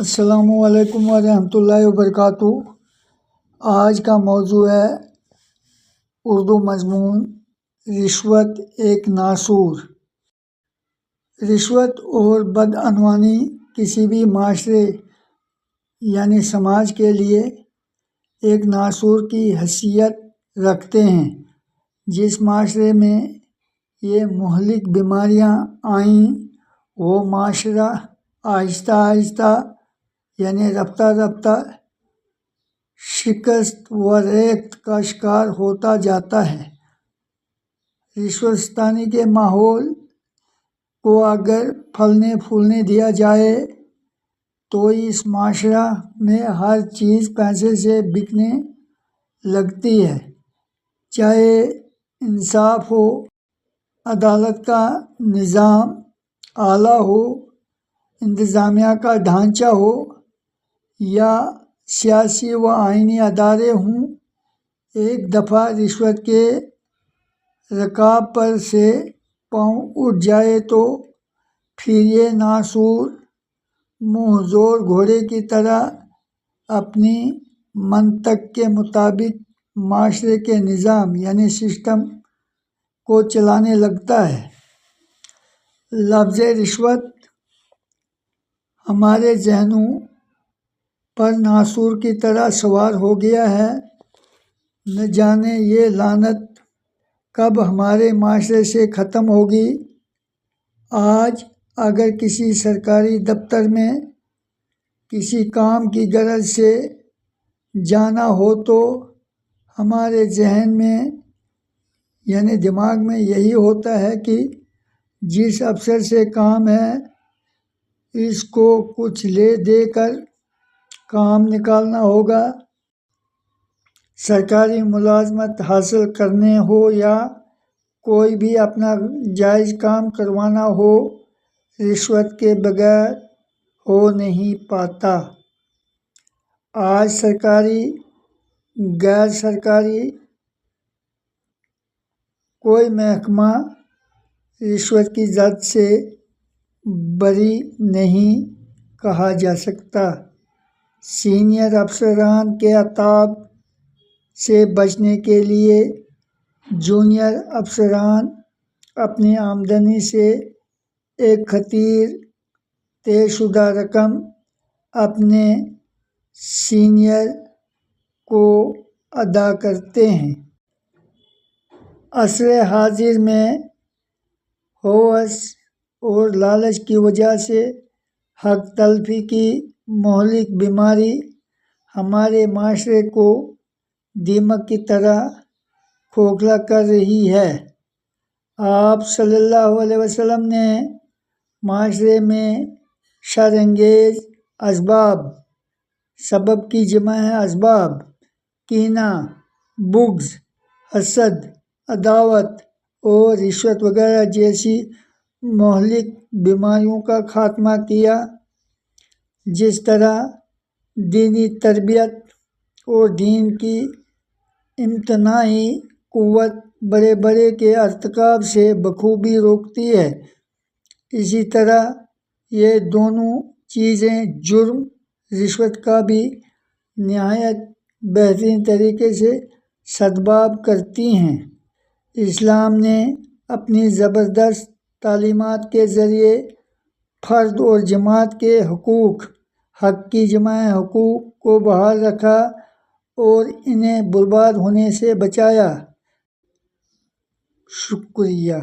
السلام علیکم ورحمۃ اللہ وبرکاتہ۔ آج کا موضوع ہے اردو مضمون رشوت ایک ناسور۔ رشوت اور بدعنوانی کسی بھی معاشرے یعنی سماج کے لیے ایک ناسور کی حیثیت رکھتے ہیں۔ جس معاشرے میں یہ مہلک بیماریاں آئیں وہ معاشرہ آہستہ آہستہ یعنی رفتہ رفتہ شکست و ریت کا شکار ہوتا جاتا ہے۔ رشوت ستانی کے ماحول کو اگر پھلنے پھولنے دیا جائے تو اس معاشرہ میں ہر چیز پیسے سے بکنے لگتی ہے، چاہے انصاف ہو، عدالت کا نظام اعلیٰ ہو، انتظامیہ کا ڈھانچہ ہو یا سیاسی و آئینی ادارے ہوں۔ ایک دفعہ رشوت کے رکاب پر سے پاؤں اٹھ جائے تو پھر یہ ناسور منہ زور گھوڑے کی طرح اپنی منطق کے مطابق معاشرے کے نظام یعنی سسٹم کو چلانے لگتا ہے۔ لفظ رشوت ہمارے ذہنوں پر ناسور کی طرح سوار ہو گیا ہے۔ نہ جانے یہ لعنت کب ہمارے معاشرے سے ختم ہوگی۔ آج اگر کسی سرکاری دفتر میں کسی کام کی غرض سے جانا ہو تو ہمارے ذہن میں یعنی دماغ میں یہی ہوتا ہے کہ جس افسر سے کام ہے اس کو کچھ لے دے کر کام نکالنا ہوگا۔ سرکاری ملازمت حاصل کرنے ہو یا کوئی بھی اپنا جائز کام کروانا ہو، رشوت کے بغیر ہو نہیں پاتا۔ آج سرکاری غیر سرکاری کوئی محکمہ رشوت کی زد سے بری نہیں کہا جا سکتا۔ سینئر افسران کے عتاب سے بچنے کے لیے جونیئر افسران اپنی آمدنی سے ایک خطیر طے شدہ رقم اپنے سینئر کو ادا کرتے ہیں۔ عصر حاضر میں ہوس اور لالچ کی وجہ سے حق تلفی کی مہلک بیماری ہمارے معاشرے کو دیمک کی طرح کھوکھلا کر رہی ہے۔ آپ صلی اللہ علیہ وسلم نے معاشرے میں شر انگیز اسباب، سبب کی جمع ہے اسباب، کینہ، بغض، حسد، عداوت اور رشوت وغیرہ جیسی مہلک بیماریوں کا خاتمہ کیا۔ جس طرح دینی تربیت اور دین کی امتناعی قوت بڑے بڑے کے ارتکاب سے بخوبی روکتی ہے، اسی طرح یہ دونوں چیزیں جرم رشوت کا بھی نہایت بہترین طریقے سے سدباب کرتی ہیں۔ اسلام نے اپنی زبردست تعلیمات کے ذریعے فرد اور جماعت کے حقوق، حق کی جمع ہے حقوق کو بحال رکھا اور انہیں برباد ہونے سے بچایا۔ شکریہ۔